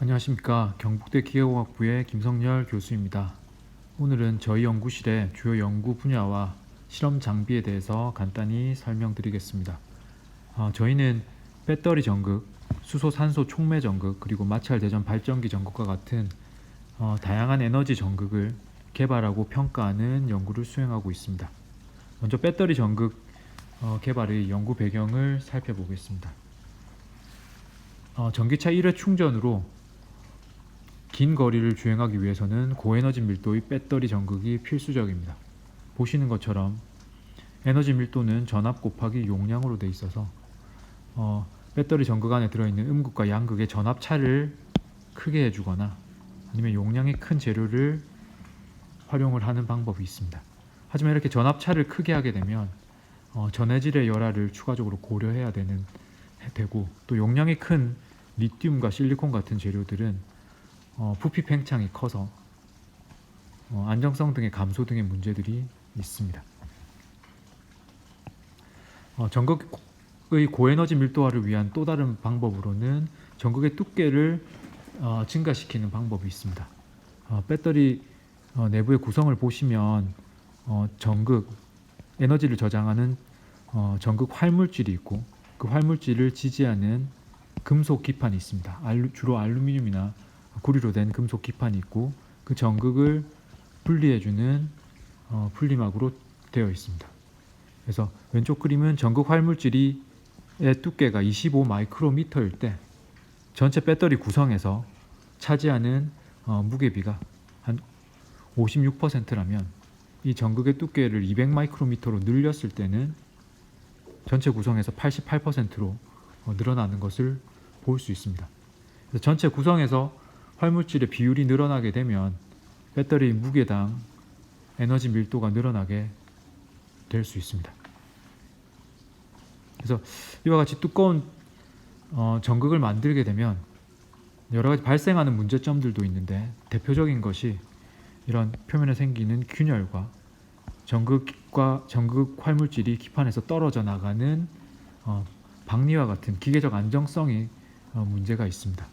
안녕하십니까. 경북대 기계공학부의 김성열 교수입니다. 오늘은 저희 연구실의 주요 연구 분야와 실험 장비에 대해서 간단히 설명드리겠습니다. 저희는 배터리 전극, 수소 산소 촉매 전극, 그리고 마찰 대전 발전기 전극과 같은 다양한 에너지 전극을 개발하고 평가하는 연구를 수행하고 있습니다. 먼저 배터리 전극 개발의 연구 배경을 살펴보겠습니다. 전기차 1회 충전으로 긴 거리를 주행하기 위해서는 고에너지 밀도의 배터리 전극이 필수적입니다. 보시는 것처럼 에너지 밀도는 전압 곱하기 용량으로 되어 있어서 배터리 전극 안에 들어있는 음극과 양극의 전압 차를 크게 해주거나 아니면 용량이 큰 재료를 활용을 하는 방법이 있습니다. 하지만 이렇게 전압 차를 크게 하게 되면 전해질의 열화를 추가적으로 고려해야 되고, 또 용량이 큰 리튬과 실리콘 같은 재료들은 부피 팽창이 커서 안정성 등의 감소 등의 문제들이 있습니다. 전극의 고에너지 밀도화를 위한 또 다른 방법으로는 전극의 두께를 증가시키는 방법이 있습니다. 배터리 내부의 구성을 보시면 전극, 에너지를 저장하는 전극 활물질이 있고, 그 활물질을 지지하는 금속 기판이 있습니다. 주로 알루미늄이나 구리로 된 금속 기판이 있고, 그 전극을 분리해주는 분리막으로 되어 있습니다. 그래서 왼쪽 그림은 전극 활물질의 두께가 25 마이크로미터일 때 전체 배터리 구성에서 차지하는 무게비가 한 56%라면, 이 전극의 두께를 200 마이크로미터로 늘렸을 때는 전체 구성에서 88%로 늘어나는 것을 볼 수 있습니다. 그래서 전체 구성에서 활물질의 비율이 늘어나게 되면 배터리 무게당 에너지 밀도가 늘어나게 될 수 있습니다. 그래서 이와 같이 두꺼운 전극을 만들게 되면 여러 가지 발생하는 문제점들도 있는데, 대표적인 것이 이런 표면에 생기는 균열과 전극 활물질이 기판에서 떨어져 나가는 박리와 같은 기계적 안정성이 문제가 있습니다.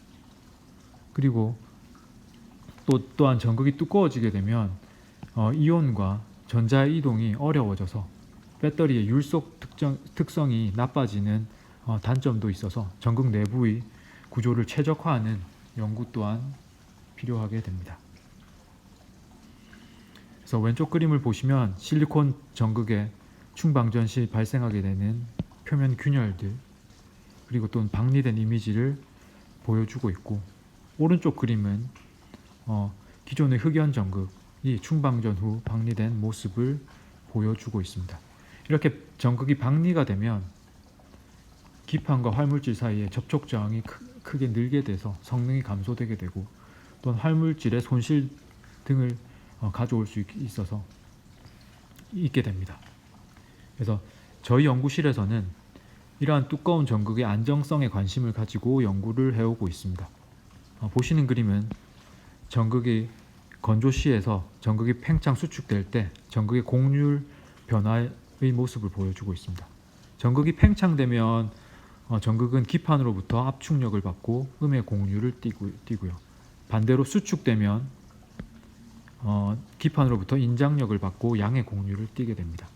그리고 또한 전극이 두꺼워지게 되면 이온과 전자의 이동이 어려워져서 배터리의 율속 특성이 나빠지는 단점도 있어서 전극 내부의 구조를 최적화하는 연구 또한 필요하게 됩니다. 그래서 왼쪽 그림을 보시면 실리콘 전극의 충방전 시 발생하게 되는 표면 균열들, 그리고 또 박리된 이미지를 보여주고 있고, 오른쪽 그림은 기존의 흑연 전극이 충방전 후 박리된 모습을 보여주고 있습니다. 이렇게 전극이 박리가 되면 기판과 활물질 사이에 접촉 저항이 크게 늘게 돼서 성능이 감소되게 되고, 또한 활물질의 손실 등을 가져올 수 있게 됩니다. 그래서 저희 연구실에서는 이러한 두꺼운 전극의 안정성에 관심을 가지고 연구를 해오고 있습니다. 보시는 그림은 전극이 건조 시에서 전극이 팽창 수축될 때 전극의 곡률 변화의 모습을 보여주고 있습니다. 전극이 팽창되면 전극은 기판으로부터 압축력을 받고 음의 곡률을 띠고요. 반대로 수축되면 기판으로부터 인장력을 받고 양의 곡률을 띠게 됩니다.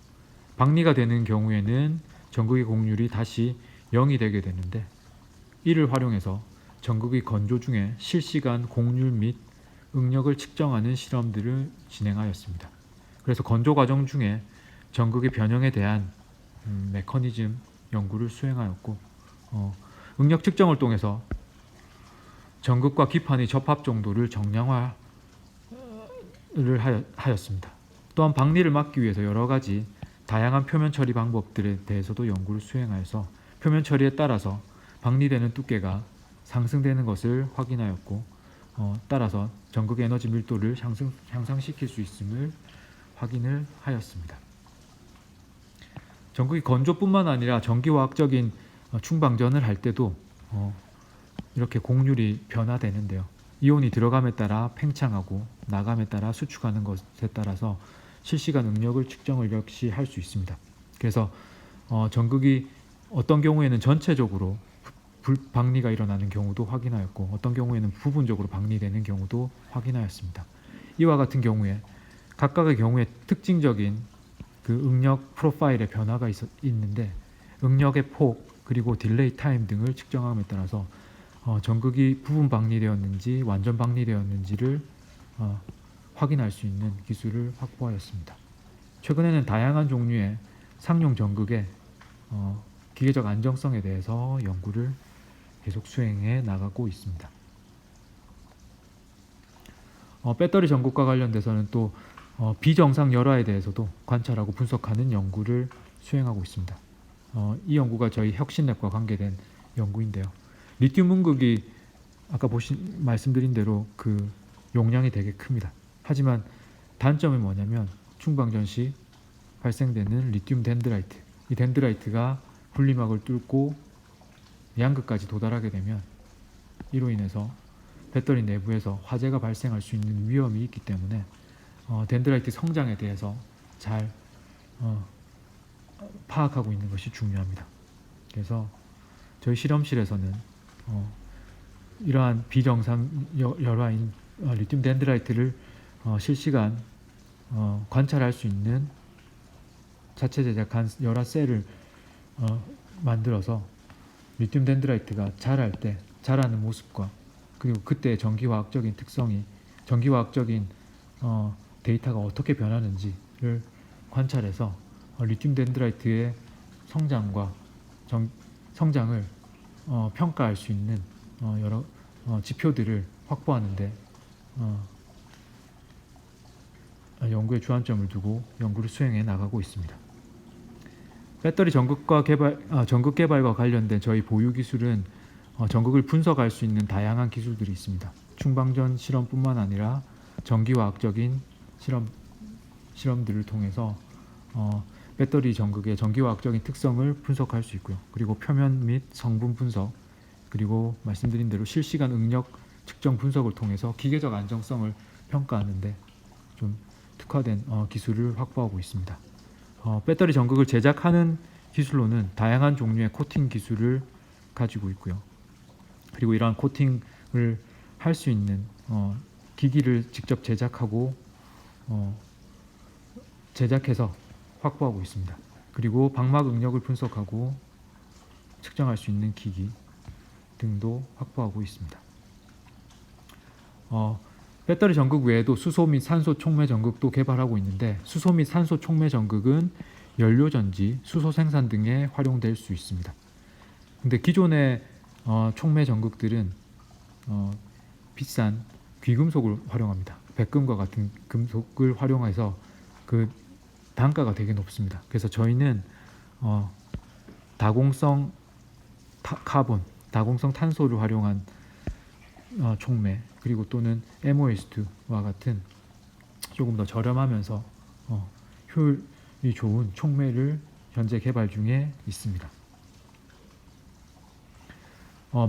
박리가 되는 경우에는 전극의 곡률이 다시 0이 되게 되는데, 이를 활용해서 전극의 건조 중에 실시간 곡률 및 응력을 측정하는 실험들을 진행하였습니다. 그래서 건조 과정 중에 전극의 변형에 대한 메커니즘 연구를 수행하였고, 응력 측정을 통해서 전극과 기판의 접합 정도를 정량화를 하였습니다. 또한 박리를 막기 위해서 여러 가지 다양한 표면 처리 방법들에 대해서도 연구를 수행하여서 표면 처리에 따라서 박리되는 두께가 상승되는 것을 확인하였고, 따라서 전극의 에너지 밀도를 향상시킬 수 있음을 확인을 하였습니다. 전극이 건조뿐만 아니라 전기화학적인 충방전을 할 때도 이렇게 곡률이 변화되는데요. 이온이 들어감에 따라 팽창하고 나감에 따라 수축하는 것에 따라서 실시간 응력을 측정을 역시 할 수 있습니다. 그래서 전극이 어떤 경우에는 전체적으로 방리가 일어나는 경우도 확인하였고 어떤 경우에는 부분적으로 방리되는 경우도 확인하였습니다. 이와 같은 경우에 각각의 경우에 특징적인 그 응력 프로파일의 변화가 있는데 응력의 폭 그리고 딜레이 타임 등을 측정함에 따라서 전극이 부분 방리되었는지 완전 방리되었는지를 확인할 수 있는 기술을 확보하였습니다. 최근에는 다양한 종류의 상용 전극의 기계적 안정성에 대해서 연구를 계속 수행해 나가고 있습니다. 배터리 전극과 관련돼서는 또 비정상 열화에 대해서도 관찰하고 분석하는 연구를 수행하고 있습니다. 이 연구가 저희 혁신랩과 관계된 연구인데요. 리튬 음극이 아까 말씀드린 대로 그 용량이 되게 큽니다. 하지만 단점이 뭐냐면 충방전 시 발생되는 리튬 덴드라이트, 이 덴드라이트가 분리막을 뚫고 양극까지 도달하게 되면 이로 인해서 배터리 내부에서 화재가 발생할 수 있는 위험이 있기 때문에 덴드라이트 성장에 대해서 잘 파악하고 있는 것이 중요합니다. 그래서 저희 실험실에서는 이러한 비정상 열화인 리튬 덴드라이트를 실시간 관찰할 수 있는 자체 제작한 열화 셀을 만들어서 리튬 덴드라이트가 자랄 때 자라는 모습과 그리고 그때 전기화학적인 특성이 전기화학적인 데이터가 어떻게 변하는지를 관찰해서 리튬 덴드라이트의 성장과 성장을 평가할 수 있는 여러 지표들을 확보하는데 연구에 주안점을 두고 연구를 수행해 나가고 있습니다. 배터리 전극 개발과 관련된 저희 보유 기술은 전극을 분석할 수 있는 다양한 기술들이 있습니다. 충방전 실험뿐만 아니라 전기화학적인 실험들을 통해서 배터리 전극의 전기화학적인 특성을 분석할 수 있고요. 그리고 표면 및 성분 분석, 그리고 말씀드린 대로 실시간 응력 측정 분석을 통해서 기계적 안정성을 평가하는데 좀 특화된 기술을 확보하고 있습니다. 배터리 전극을 제작하는 기술로는 다양한 종류의 코팅 기술을 가지고 있고요. 그리고 이러한 코팅을 할 수 있는 기기를 직접 제작하고 제작해서 확보하고 있습니다. 그리고 방막 응력을 분석하고 측정할 수 있는 기기 등도 확보하고 있습니다. 배터리 전극 외에도 수소 및 산소 촉매 전극도 개발하고 있는데 수소 및 산소 촉매 전극은 연료 전지, 수소 생산 등에 활용될 수 있습니다. 근데 기존의 촉매 전극들은 비싼 귀금속을 활용합니다. 백금과 같은 금속을 활용해서 그 단가가 되게 높습니다. 그래서 저희는 다공성 카본, 다공성 탄소를 활용한 촉매 그리고 또는 MOS2와 같은 조금 더 저렴하면서 효율이 좋은 촉매를 현재 개발 중에 있습니다.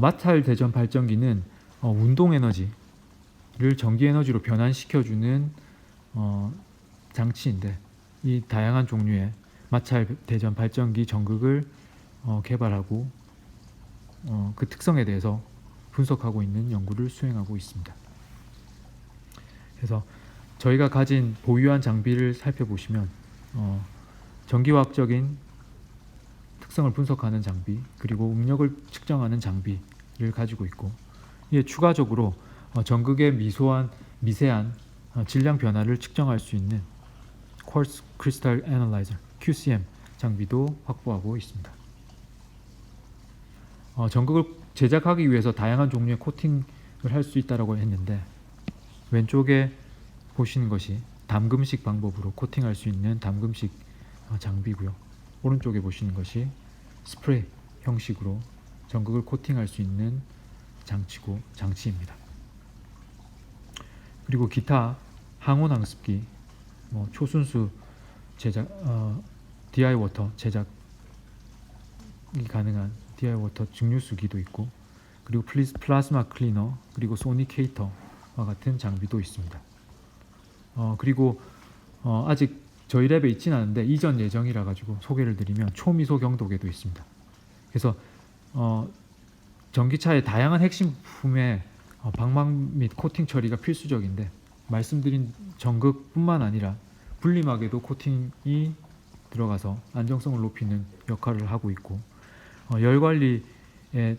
마찰 대전 발전기는 운동 에너지를 전기 에너지로 변환시켜주는 장치인데 이 다양한 종류의 마찰 대전 발전기 전극을 개발하고 그 특성에 대해서 분석하고 있는 연구를 수행하고 있습니다. 그래서 저희가 가진 보유한 장비를 살펴보시면 전기화학적인 특성을 분석하는 장비 그리고 응력을 측정하는 장비를 가지고 있고 이에 추가적으로 전극의 미세한 질량 변화를 측정할 수 있는 쿼츠 크리스탈 애널라이저 QCM 장비도 확보하고 있습니다. 전극을 제작하기 위해서 다양한 종류의 코팅을 할 수 있다고 했는데 왼쪽에 보시는 것이 담금식 방법으로 코팅할 수 있는 담금식 장비고요. 오른쪽에 보시는 것이 스프레이 형식으로 전극을 코팅할 수 있는 장치입니다. 그리고 기타 항온 항습기, 초순수 제작, DI 워터 제작이 가능한 DI 워터 증류수기도 있고, 그리고 플라즈마 클리너, 그리고 소니케이터와 같은 장비도 있습니다. 그리고 아직 저희 랩에 있지는 않은데 이전 예정이라 가지고 소개를 드리면 초미소 경도계도 있습니다. 그래서 전기차의 다양한 핵심 부품에 방막 및 코팅 처리가 필수적인데 말씀드린 전극뿐만 아니라 분리막에도 코팅이 들어가서 안정성을 높이는 역할을 하고 있고 열 관리에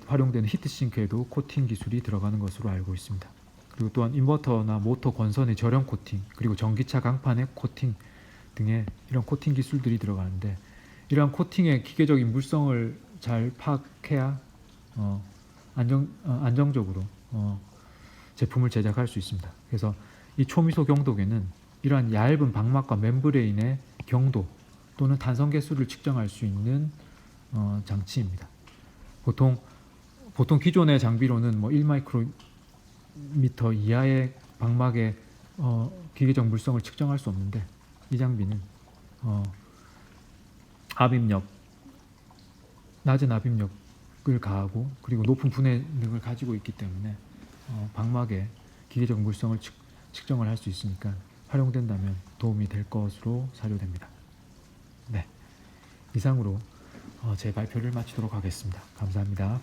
활용되는 히트싱크에도 코팅 기술이 들어가는 것으로 알고 있습니다. 그리고 또한 인버터나 모터 권선의 절연 코팅, 그리고 전기차 강판의 코팅 등의 이런 코팅 기술들이 들어가는데 이러한 코팅의 기계적인 물성을 잘 파악해야 안정적으로 제품을 제작할 수 있습니다. 그래서 이 초미소 경도계는 이러한 얇은 방막과 멤브레인의 경도 또는 탄성 개수를 측정할 수 있는 장치입니다. 보통 기존의 장비로는 1마이크로미터 이하의 방막의 기계적 물성을 측정할 수 없는데 이 장비는 낮은 압입력을 가하고 그리고 높은 분해능을 가지고 있기 때문에 방막의 기계적 물성을 측정을 할 수 있으니까 활용된다면 도움이 될 것으로 사료됩니다. 네, 이상으로 제 발표를 마치도록 하겠습니다. 감사합니다.